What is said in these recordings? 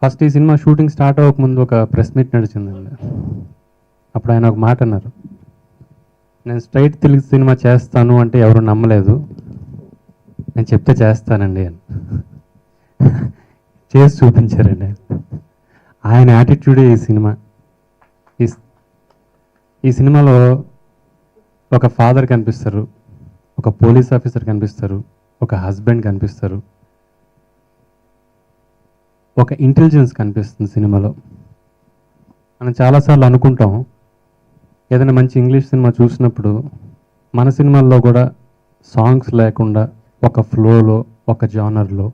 First ఈ cinema shooting start అవ్వకముందు ఒక press meet నడిచిందండి. అప్పుడు ఆయన ఒక మాట అన్నారు, నేను స్ట్రైట్ తెలుగు సినిమా చేస్తాను అంటే ఎవరు నమ్మలేదు, నేను చెప్తే చేస్తానండి అని చేసి చూపించారండి. ఆయన యాటిట్యూడే ఈ సినిమా. ఈ సినిమాలో ఒక ఫాదర్ కనిపిస్తారు, ఒక పోలీస్ ఆఫీసర్ కనిపిస్తారు, ఒక హస్బెండ్ కనిపిస్తారు, ఒక ఇంటెలిజెన్స్ కనిపిస్తుంది సినిమాలో. మనం చాలాసార్లు అనుకుంటాం, ఏదైనా మంచి ఇంగ్లీష్ సినిమా చూసినప్పుడు మన సినిమాల్లో కూడా సాంగ్స్ లేకుండా ఒక ఫ్లోలో, ఒక జానర్లో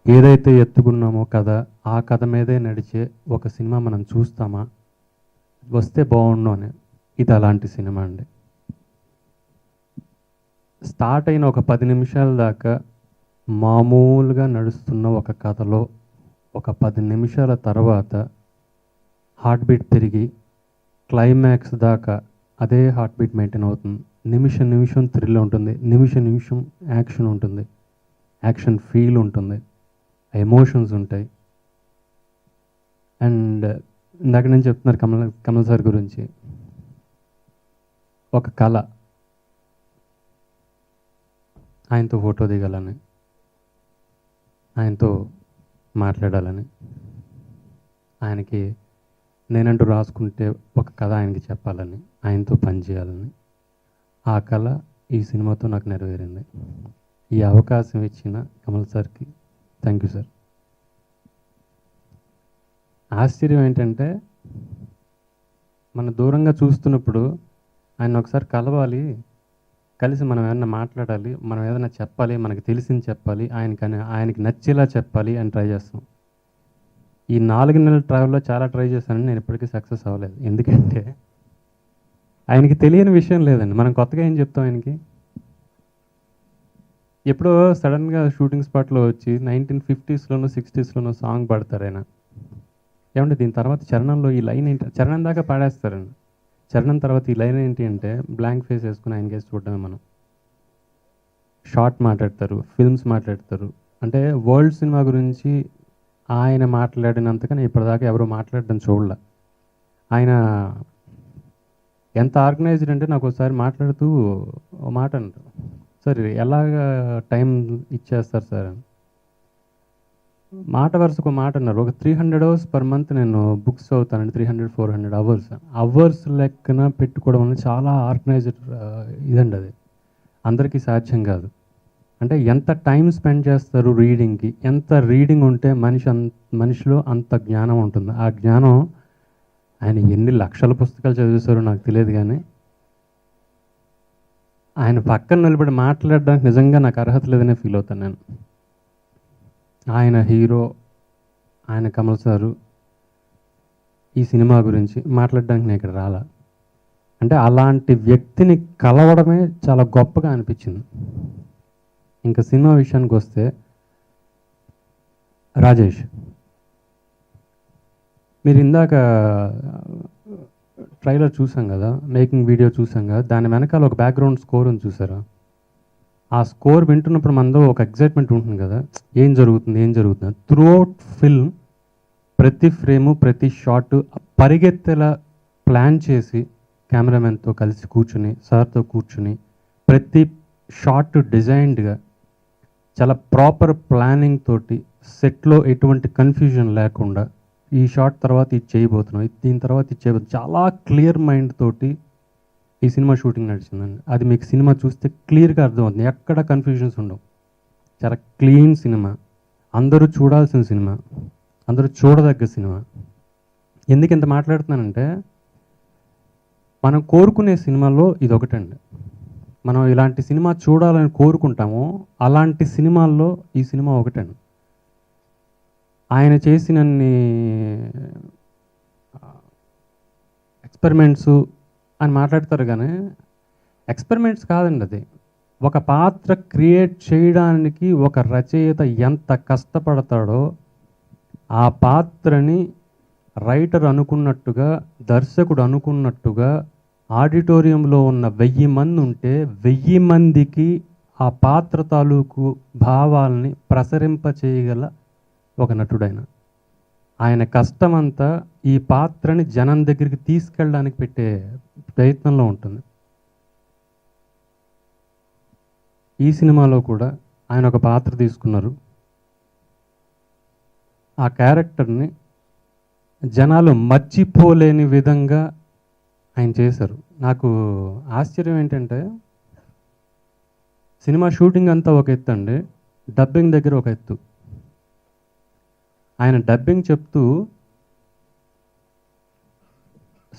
ఏదైతే ఎత్తుకున్నామో కథ, ఆ కథ మీదే నడిచే ఒక సినిమా మనం చూస్తామా, వస్తే బాగుండు అని. ఇది అలాంటి సినిమా అండి. స్టార్ట్ అయిన ఒక 10 నిమిషాల దాకా మామూలుగా నడుస్తున్న ఒక కథలో ఒక 10 నిమిషాల తర్వాత హార్ట్ బీట్ పెరిగి క్లైమాక్స్ దాకా అదే హార్ట్ బీట్ మెయింటైన్ అవుతుంది. నిమిషం నిమిషం థ్రిల్ ఉంటుంది, నిమిషం నిమిషం యాక్షన్ ఉంటుంది, యాక్షన్ ఫీల్ ఉంటుంది, ఎమోషన్స్ ఉంటాయి. అండ్ ఇందాక నేను చెప్తున్నారు కమల్ సార్ గురించి. ఒక కళ, ఆయనతో ఫోటో దిగాలని, ఆయనతో మాట్లాడాలని, ఆయనకి నేనంటూ రాసుకుంటే ఒక కథ ఆయనకి చెప్పాలని, ఆయనతో పనిచేయాలని, ఆ కళ ఈ సినిమాతో నాకు నెరవేరింది. ఈ అవకాశం ఇచ్చిన కమల్ సార్కి థ్యాంక్ యూ సార్. ఆశ్చర్యం ఏంటంటే, మన దూరంగా చూస్తున్నప్పుడు ఆయన ఒకసారి కలవాలి, కలిసి మనం ఏదైనా మాట్లాడాలి, మనం ఏదైనా చెప్పాలి, మనకి తెలిసింది చెప్పాలి, ఆయనకి నచ్చేలా చెప్పాలి అని ట్రై చేస్తాం. ఈ 4 నెలల ట్రావెల్లో చాలా ట్రై చేశానని నేను ఇప్పటికీ సక్సెస్ అవ్వలేదు. ఎందుకంటే ఆయనకి తెలియని విషయం లేదండి. మనం కొత్తగా ఏం చెప్తాం ఆయనకి. ఎప్పుడో సడన్గా షూటింగ్ స్పాట్లో వచ్చి 1950s 60s సాంగ్ పాడతారు ఆయన. ఏమంటే దీని తర్వాత చరణంలో ఈ లైన్ ఏంటి, చరణం దాకా పాడేస్తారండి. చరణం తర్వాత ఈ లైన్ ఏంటి అంటే బ్లాంక్ ఫేస్ వేసుకుని ఆయన కేసు చూడడమే. మనం షార్ట్ మాట్లాడతారు, ఫిల్మ్స్ మాట్లాడతారు. అంటే వరల్డ్ సినిమా గురించి ఆయన మాట్లాడినంతగా నేను ఇప్పటిదాకా ఎవరు మాట్లాడడం చూడలే. ఆయన ఎంత ఆర్గనైజ్డ్ అంటే నాకు ఒకసారి మాట్లాడుతూ ఓ మాట అంటారు, సార్ ఎలాగ టైం ఇచ్చేస్తారు సార్ అని. మాట వరుసకు మాట అన్నారు. ఒక 300 hours per month నేను బుక్స్ చదువుతానండి. 300-400 hours అవర్స్ లెక్కన పెట్టుకోవడం అనేది చాలా ఆర్గనైజ్డ్ ఇదండి. అది అందరికీ సాధ్యం కాదు. అంటే ఎంత టైం స్పెండ్ చేస్తారు రీడింగ్కి, ఎంత రీడింగ్ ఉంటే మనిషిలో అంత జ్ఞానం ఉంటుంది. ఆ జ్ఞానం ఆయన ఎన్ని లక్షల పుస్తకాలు చదివేశారో నాకు తెలియదు, కానీ ఆయన పక్కన నిలబడి మాట్లాడడానికి నిజంగా నాకు అర్హత లేదనే ఫీల్ అవుతాను నేను. ఆయన హీరో, ఆయన కమల్ సారు ఈ సినిమా గురించి మాట్లాడడానికి నేను ఇక్కడ రాలా. అంటే అలాంటి వ్యక్తిని కలవడమే చాలా గొప్పగా అనిపించింది. ఇంకా సినిమా విషయానికి వస్తే, రాజేష్ మీరు ఇందాక ట్రైలర్ చూసాం కదా, మేకింగ్ వీడియో చూసాం కదా, దాని వెనకాల ఒక బ్యాక్గ్రౌండ్ స్కోర్ ఉంది చూసారా. ఆ స్కోర్ వింటున్నప్పుడు మనలో ఒక ఎగ్జైట్మెంట్ ఉంటుంది కదా, ఏం జరుగుతుంది. త్రూఅవుట్ ఫిల్మ్ ప్రతి ఫ్రేము, ప్రతి షాట్ పరిగెత్తేలా ప్లాన్ చేసి కెమెరామెన్తో కలిసి కూర్చుని, సార్తో కూర్చుని, ప్రతి షాట్ డిజైన్డ్గా చాలా ప్రాపర్ ప్లానింగ్ తోటి, సెట్లో ఎటువంటి కన్ఫ్యూజన్ లేకుండా, ఈ షాట్ తర్వాత ఇది చేయబోతున్నాం, దీని తర్వాత ఇది చేయబోతున్నాం, చాలా క్లియర్ మైండ్ తోటి ఈ సినిమా షూటింగ్ నడిచిందండి. అది మీకు సినిమా చూస్తే క్లియర్గా అర్థమవుతుంది, ఎక్కడ కన్ఫ్యూజన్స్ ఉండవు. చాలా క్లీన్ సినిమా, అందరూ చూడాల్సిన సినిమా, అందరూ చూడదగ్గ సినిమా. ఎందుకు ఇంత మాట్లాడుతున్నానంటే, మనం కోరుకునే సినిమాలో ఇది ఒకటండి. మనం ఇలాంటి సినిమా చూడాలని కోరుకుంటాము, అలాంటి సినిమాల్లో ఈ సినిమా ఒకటండి. ఆయన చేసినన్ని ఎక్స్పెరిమెంట్స్ అని మాట్లాడతారు, కానీ ఎక్స్పెరిమెంట్స్ కాదండి అది. ఒక పాత్ర క్రియేట్ చేయడానికి ఒక రచయిత ఎంత కష్టపడతాడో, ఆ పాత్రని రైటర్ అనుకున్నట్టుగా, దర్శకుడు అనుకున్నట్టుగా, ఆడిటోరియంలో ఉన్న 1000 మంది ఉంటే 1000 మందికి ఆ పాత్ర తాలూకు భావాల్ని ప్రసరింప చేయగల ఒక నటుడైన. ఆయన కష్టమంతా ఈ పాత్రని జనం దగ్గరికి తీసుకెళ్ళడానికి పెట్టే ప్రయత్నంలో ఉంటుంది. ఈ సినిమాలో కూడా ఆయన ఒక పాత్ర తీసుకున్నారు. ఆ క్యారెక్టర్ని జనాలు మర్చిపోలేని విధంగా ఆయన చేశారు. నాకు ఆశ్చర్యం ఏంటంటే, సినిమా షూటింగ్ అంతా ఒక ఎత్తు అండి, డబ్బింగ్ దగ్గర ఒక ఎత్తు. ఆయన డబ్బింగ్ చెప్తూ,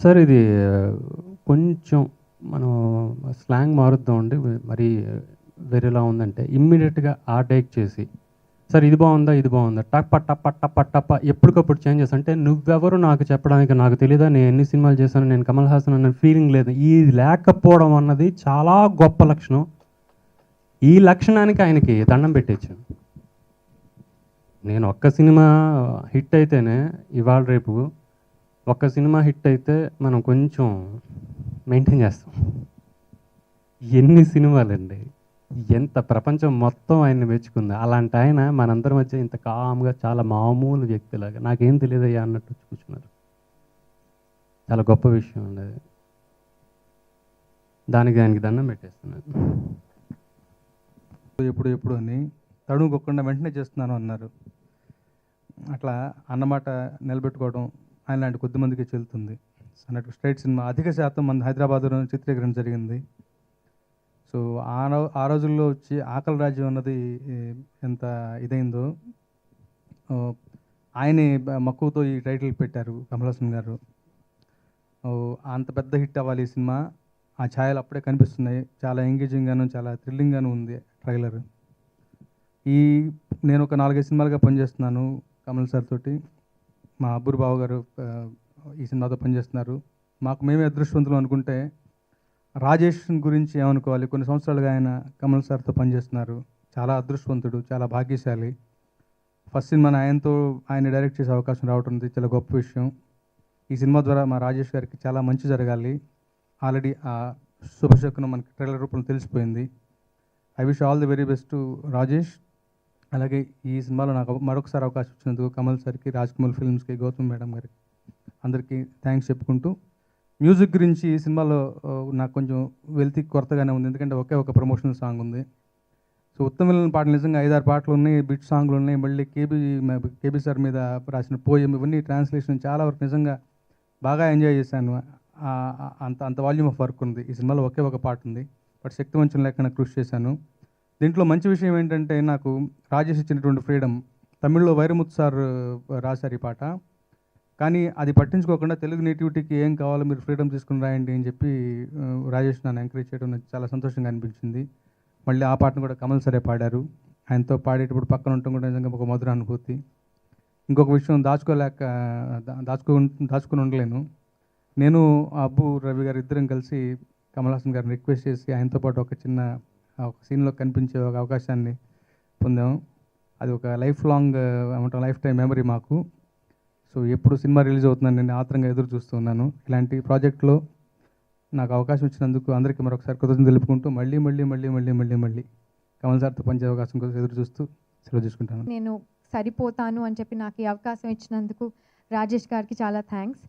సార్ ఇది కొంచెం మనం స్లాంగ్ మారుద్దామండి, మరి వేరేలా ఉందంటే ఇమ్మీడియట్గా ఆ టేక్ చేసి, సార్ ఇది బాగుందా ఇది బాగుందా, టప్ప టప్ప టప్ప టప్ప ఎప్పటికప్పుడు చేంజ్ చేస్తా. అంటే నువ్వెవరు నాకు చెప్పడానికి, నాకు తెలీదా, నేను ఎన్ని సినిమాలు చేశాను, నేను కమల్ హాసన్ అనే ఫీలింగ్ లేదు. ఈ లేకపోవడం అన్నది చాలా గొప్ప లక్షణం. ఈ లక్షణానికి ఆయనకి దండం పెట్టేచ్చాను. నేను ఒక్క సినిమా హిట్ అయితేనే, ఇవాళ రేపు ఒక్క సినిమా హిట్ అయితే మనం కొంచెం మెయింటైన్ చేస్తాం. ఎన్ని సినిమాలండి, ఎంత ప్రపంచం మొత్తం ఆయన్ని మెచ్చుకుంది. అలాంటి ఆయన మనందరి మధ్య ఇంత కామ్గా చాలా మామూలు వ్యక్తిలాగా నాకేం తెలియదయ్యా అన్నట్టు వచ్చి కూర్చున్నారు. చాలా గొప్ప విషయం అండి అది. దానికి ఆయనకి దండం పెట్టేస్తున్నాను. ఎప్పుడు ఎప్పుడు అని తడుముకోకుండా వెంటనే చేస్తున్నాను అన్నారు. అట్లా అన్నమాట నిలబెట్టుకోవడం ఆయన లాంటి కొద్దిమందికి చెల్లుతుంది అన్నట్టు. స్ట్రైట్ సినిమా అధిక శాతం మన హైదరాబాద్లో చిత్రీకరణ జరిగింది. సో ఆ రోజుల్లో వచ్చి ఆకలి రాజ్యం అన్నది ఎంత ఇదైందో, ఆయనే మక్కువతో ఈ టైటిల్ పెట్టారు కమల్ హాసన్ గారు. అంత పెద్ద హిట్ అవ్వాలి ఈ సినిమా. ఆ ఛాయలు అప్పుడే కనిపిస్తున్నాయి. చాలా ఎంగేజింగ్గాను చాలా థ్రిల్లింగ్గాను ఉంది ట్రైలర్. నేను ఒక 4-5 సినిమాలుగా పనిచేస్తున్నాను కమల్ సార్ తోటి. మా అబ్బూరు బావ గారు ఈ సినిమాతో పనిచేస్తున్నారు. మేమే అదృష్టవంతులు అనుకుంటే, రాజేష్ గురించి ఏమనుకోవాలి. కొన్ని సంవత్సరాలుగా ఆయన కమల్ సార్తో పనిచేస్తున్నారు. చాలా అదృష్టవంతుడు, చాలా భాగ్యశాలి. ఫస్ట్ సినిమాని ఆయన డైరెక్ట్ చేసే అవకాశం రావడం చాలా గొప్ప విషయం. ఈ సినిమా ద్వారా మా రాజేష్ గారికి చాలా మంచి జరగాలి. ఆల్రెడీ ఆ శుభశకునం మనకి ట్రైలర్ రూపంలో తెలిసిపోయింది. I wish all the very best to Rajesh. అలాగే ఈ సినిమాలో నాకు మరొకసారి అవకాశం ఇచ్చినందుకు కమల్ సార్కి, రాజ్ కమల్ ఫిల్మ్స్కి, గౌతమ్ మేడం గారికి అందరికీ థ్యాంక్స్ చెప్పుకుంటూ, మ్యూజిక్ గురించి ఈ సినిమాలో నాకు కొంచెం వెల్తి కొరతగానే ఉంది. ఎందుకంటే ఒకే ఒక ప్రమోషనల్ సాంగ్ ఉంది. సో ఉత్తమమైన పాటలు నిజంగా 5-6 పాటలు ఉన్నాయి, బిట్ సాంగ్లు ఉన్నాయి. మళ్ళీ కేబీ సార్ మీద రాసిన పోయం, ఇవన్నీ ట్రాన్స్లేషన్ చాలా వరకు నిజంగా బాగా ఎంజాయ్ చేశాను. అంత వాల్యూమ్ ఆఫ్ వర్క్ ఉంది. ఈ సినిమాలో ఒకే ఒక పాట ఉంది, బట్ శక్తివంచన లేకుండా కృషి చేశాను. దీంట్లో మంచి విషయం ఏంటంటే, నాకు రాజేష్ ఇచ్చినటువంటి ఫ్రీడమ్. తమిళ్లో వైరముత్ సార్ రాశారు ఈ పాట, కానీ అది పట్టించుకోకుండా తెలుగు నేటివిటీకి ఏం కావాలో మీరు ఫ్రీడమ్ తీసుకుని రాయండి అని చెప్పి రాజేష్ నన్ను ఎంకరేజ్ చేయడం నాకు చాలా సంతోషంగా అనిపించింది. మళ్ళీ ఆ పాటను కూడా కమల్ సరే పాడారు. ఆయనతో పాడేటప్పుడు పక్కన ఉండటం కూడా నిజంగా ఒక మధుర అనుభూతి. ఇంకొక విషయం దాచుకుని ఉండలేను. నేను అబ్బు రవి గారు ఇద్దరం కలిసి కమల్ హాసన్ గారిని రిక్వెస్ట్ చేసి ఆయనతో పాటు ఒక సీన్లో కనిపించే ఒక అవకాశాన్ని పొందాము. అది ఒక లైఫ్ టైం మెమరీ మాకు. సో ఎప్పుడు సినిమా రిలీజ్ అవుతుందని నేను ఆత్రంగా ఎదురు చూస్తున్నాను. ఇలాంటి ప్రాజెక్ట్లో నాకు అవకాశం ఇచ్చినందుకు అందరికీ మరొకసారి కృతజ్ఞతలు తెలుపుకుంటూ, మళ్ళీ కమల్ సార్తో పనిచేసే అవకాశం కోసం ఎదురు చూస్తూ సెలవు తీసుకుంటాను. నేను సరిపోతాను అని చెప్పి నాకు ఈ అవకాశం ఇచ్చినందుకు రాజేష్ గారికి చాలా థ్యాంక్స్.